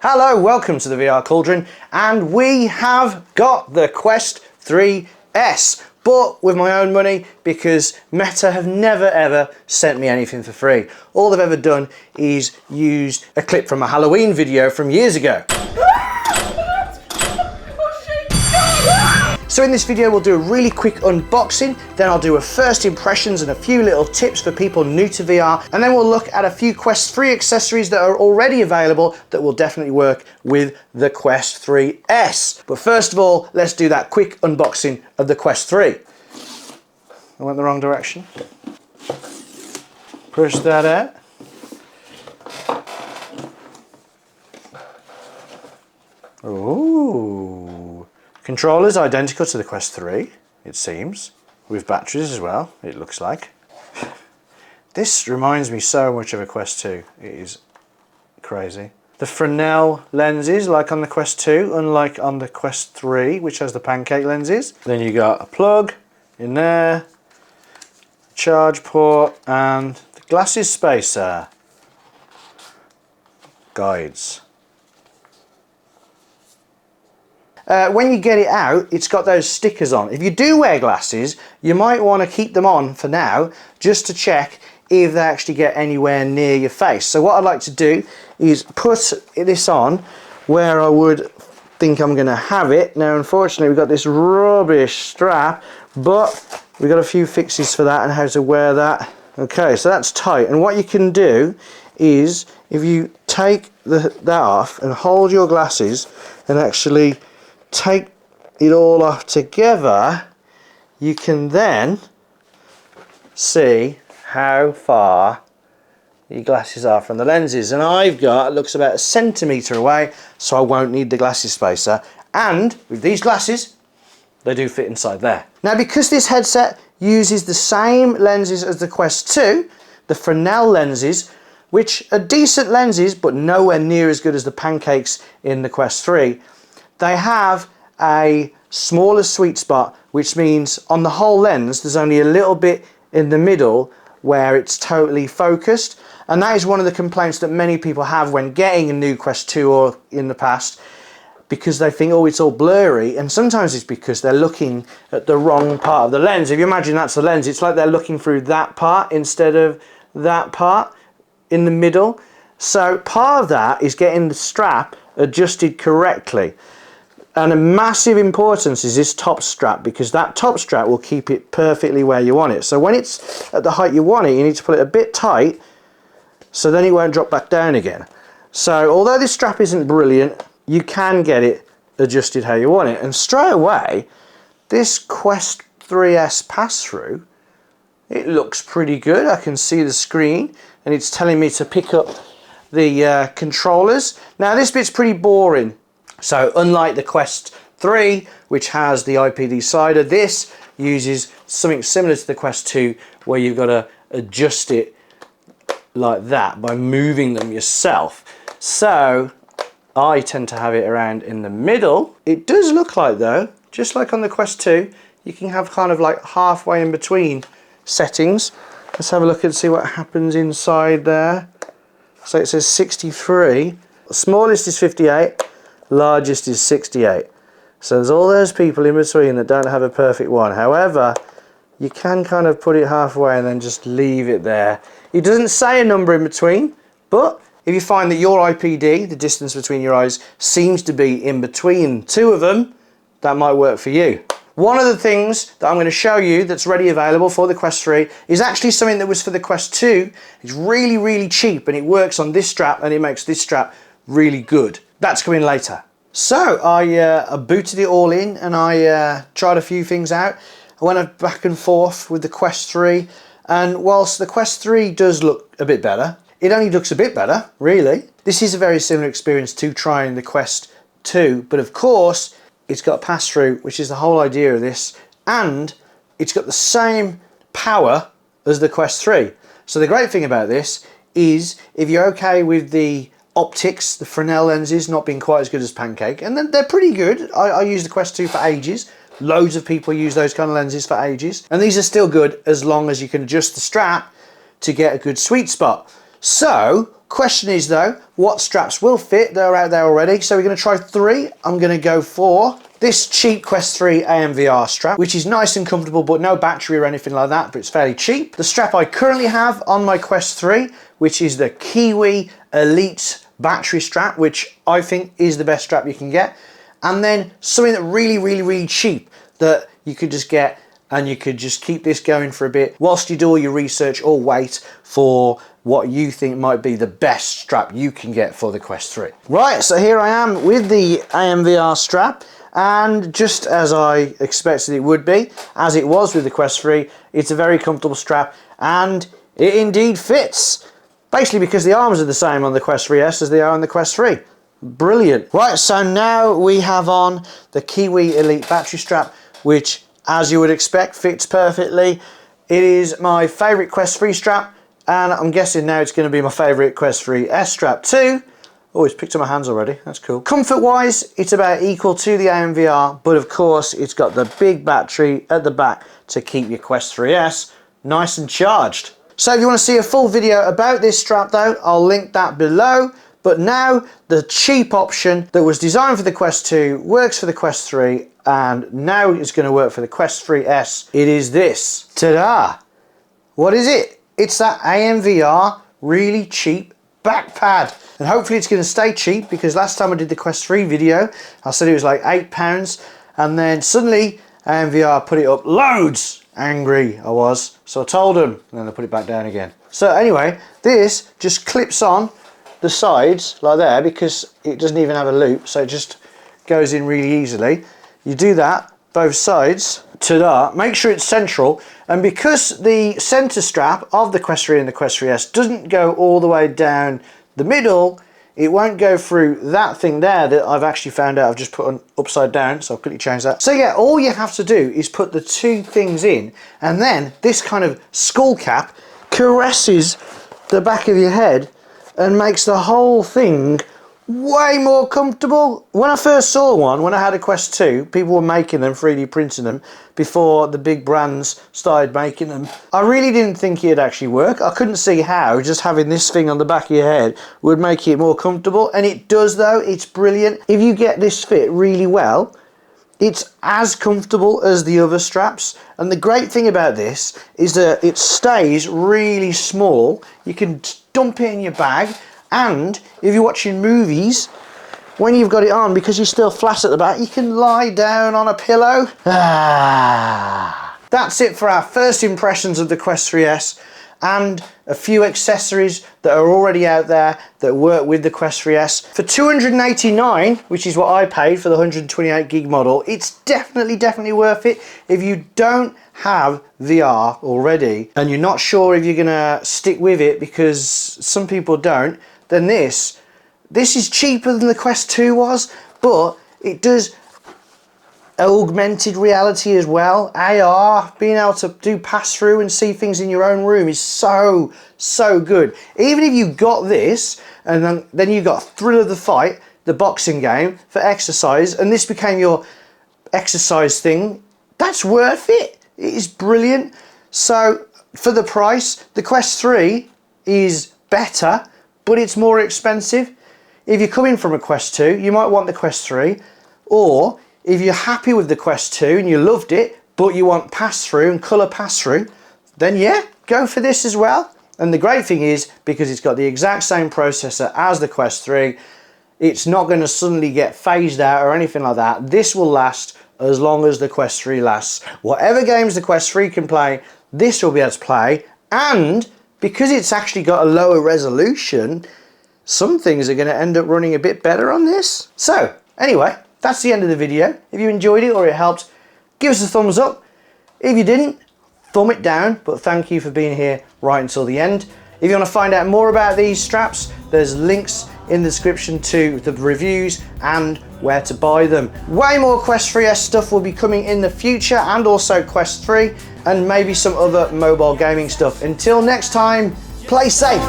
Hello, welcome to the VR Cauldron, and we have got the Quest 3S, but with my own money because Meta have never ever sent me anything for free. All they've ever done is used a clip from a Halloween video from years ago. So in this video we'll do a really quick unboxing, then I'll do a first impressions and a few little tips for people new to VR, and then we'll look at a few Quest 3 accessories that are already available that will definitely work with the Quest 3S. But first of all, let's do that quick unboxing of the Quest 3. I went the wrong direction. Push that out. Ooh. Controllers identical to the Quest 3, it seems, with batteries as well, it looks like. This reminds me so much of a Quest 2, it is crazy. The Fresnel lenses, like on the Quest 2, unlike on the Quest 3, which has the pancake lenses. Then you got a plug in there, charge port, and the glasses spacer. Guides. When you get it out, it's got those stickers on. If you do wear glasses, you might want to keep them on for now, just to check if they actually get anywhere near your face. So what I'd like to do is put this on where I would think I'm going to have it. Now unfortunately we've got this rubbish strap, but we've got a few fixes for that and how to wear that. Okay, so that's tight, and what you can do is if you take that off and hold your glasses and actually take it all off together, you can then see how far your glasses are from the lenses. And I've got, it looks about 1 centimetre away, so I won't need the glasses spacer. And with these glasses, they do fit inside there. Now because this headset uses the same lenses as the Quest 2, the Fresnel lenses, which are decent lenses but nowhere near as good as the pancakes in the Quest 3, they have a smaller sweet spot, which means on the whole lens there's only a little bit in the middle where it's totally focused, and that is one of the complaints that many people have when getting a new Quest 2 or in the past, because they think, oh, it's all blurry, and sometimes it's because they're looking at the wrong part of the lens. If you imagine that's the lens, it's like they're looking through that part instead of that part in the middle. So part of that is getting the strap adjusted correctly. And a massive importance is this top strap, because that top strap will keep it perfectly where you want it. So when it's at the height you want it, you need to put it a bit tight so then it won't drop back down again. So although this strap isn't brilliant, you can get it adjusted how you want it. And straight away, this Quest 3S pass-through, it looks pretty good. I can see the screen and it's telling me to pick up the controllers. Now this bit's pretty boring. So unlike the Quest 3, which has the IPD slider, this uses something similar to the Quest 2, where you've got to adjust it like that by moving them yourself. So I tend to have it around in the middle. It does look like, though, just like on the Quest 2, you can have kind of like halfway in between settings. Let's have a look and see what happens inside there. So it says 63. The smallest is 58. Largest is 68. So there's all those people in between that don't have a perfect one. However, you can kind of put it halfway and then just leave it there. It doesn't say a number in between, but if you find that your IPD, the distance between your eyes, seems to be in between two of them, that might work for you. One of the things that I'm going to show you that's ready available for the Quest 3 is actually something that was for the Quest 2. It's really, really cheap, and it works on this strap, and it makes this strap really good. That's coming later. So I booted it all in, and I tried a few things out. I went back and forth with the Quest 3, and whilst the Quest 3 does look a bit better, it only looks a bit better, really. This is a very similar experience to trying the Quest 2, but of course it's got a pass-through, which is the whole idea of this, and it's got the same power as the Quest 3. So the great thing about this is, if you're okay with the optics, the Fresnel lenses not being quite as good as Pancake, and then they're pretty good. I used the Quest 2 for ages. Loads of people use those kind of lenses for ages, and these are still good as long as you can adjust the strap to get a good sweet spot. So Question is though, what straps will fit? They're out there already. So we're going to try 3. I'm going to go for this cheap Quest 3 AMVR strap, which is nice and comfortable, but no battery or anything like that, but it's fairly cheap. The strap I currently have on my Quest 3, which is the Kiwi Elite battery strap, which I think is the best strap you can get. And then something that really cheap that you could just get, and you could just keep this going for a bit whilst you do all your research or wait for what you think might be the best strap you can get for the Quest 3. Right, so here I am with the AMVR strap, and just as I expected it would be, as it was with the Quest 3, it's a very comfortable strap, and it indeed fits. Basically because the arms are the same on the Quest 3S as they are on the Quest 3. Brilliant. Right, so now we have on the Kiwi Elite battery strap, which, as you would expect, fits perfectly. It is my favourite Quest 3 strap, and I'm guessing now it's going to be my favourite Quest 3S strap too. Oh, it's picked up my hands already. That's cool. Comfort-wise, it's about equal to the AMVR, but of course, it's got the big battery at the back to keep your Quest 3S nice and charged. So if you want to see a full video about this strap though, I'll link that below. But now, the cheap option that was designed for the Quest 2 works for the Quest 3, and now it's going to work for the Quest 3S. It is this. Ta-da! What is it? It's that AMVR really cheap back pad. And hopefully it's going to stay cheap, because last time I did the Quest 3 video, I said it was like £8, and then suddenly AMVR put it up loads. Angry I was. So I told them, and then they put it back down again. So anyway, this just clips on the sides like there, because it doesn't even have a loop, so it just goes in really easily. You do that both sides. Ta-da! Make sure it's central, and because the center strap of the Quest 3 and the Quest 3S doesn't go all the way down the middle, it won't go through that thing there that I've actually found out I've just put on upside down, so I'll quickly change that. So yeah, all you have to do is put the 2 things in, and then this kind of skull cap caresses the back of your head and makes the whole thing way more comfortable. When I first saw one, when I had a Quest 2, people were making them, 3D printing them, before the big brands started making them. I really didn't think it'd actually work. I couldn't see how just having this thing on the back of your head would make it more comfortable, and it does though. It's brilliant. If you get this fit really well, it's as comfortable as the other straps, and the great thing about this is that it stays really small. You can dump it in your bag, and if you're watching movies, when you've got it on, because you're still flat at the back, you can lie down on a pillow. That's it for our first impressions of the Quest 3S, and a few accessories that are already out there that work with the Quest 3S. For $289, which is what I paid for the 128 gig model, it's definitely worth it. If you don't have VR already and you're not sure if you're gonna stick with it, because some people don't, then this is cheaper than the Quest 2 was, but it does augmented reality as well. AR, being able to do pass through and see things in your own room is so good. Even if you got this and then you got Thrill of the Fight, the boxing game for exercise, and this became your exercise thing, that's worth it. It is brilliant. So for the price, the Quest 3 is better, but it's more expensive. If you're coming from a Quest 2, you might want the Quest 3, or if you're happy with the Quest 2 and you loved it, but you want pass-through and colour pass-through, then yeah, go for this as well. And the great thing is, because it's got the exact same processor as the Quest 3, it's not going to suddenly get phased out or anything like that. This will last as long as the Quest 3 lasts. Whatever games the Quest 3 can play, this will be able to play, and because it's actually got a lower resolution, some things are going to end up running a bit better on this. So, anyway, that's the end of the video. If you enjoyed it or it helped, give us a thumbs up. If you didn't, thumb it down, but thank you for being here right until the end. If you want to find out more about these straps, there's links in the description to the reviews and where to buy them. Way more Quest 3S stuff will be coming in the future, and also Quest 3, and maybe some other mobile gaming stuff. Until next time, play safe.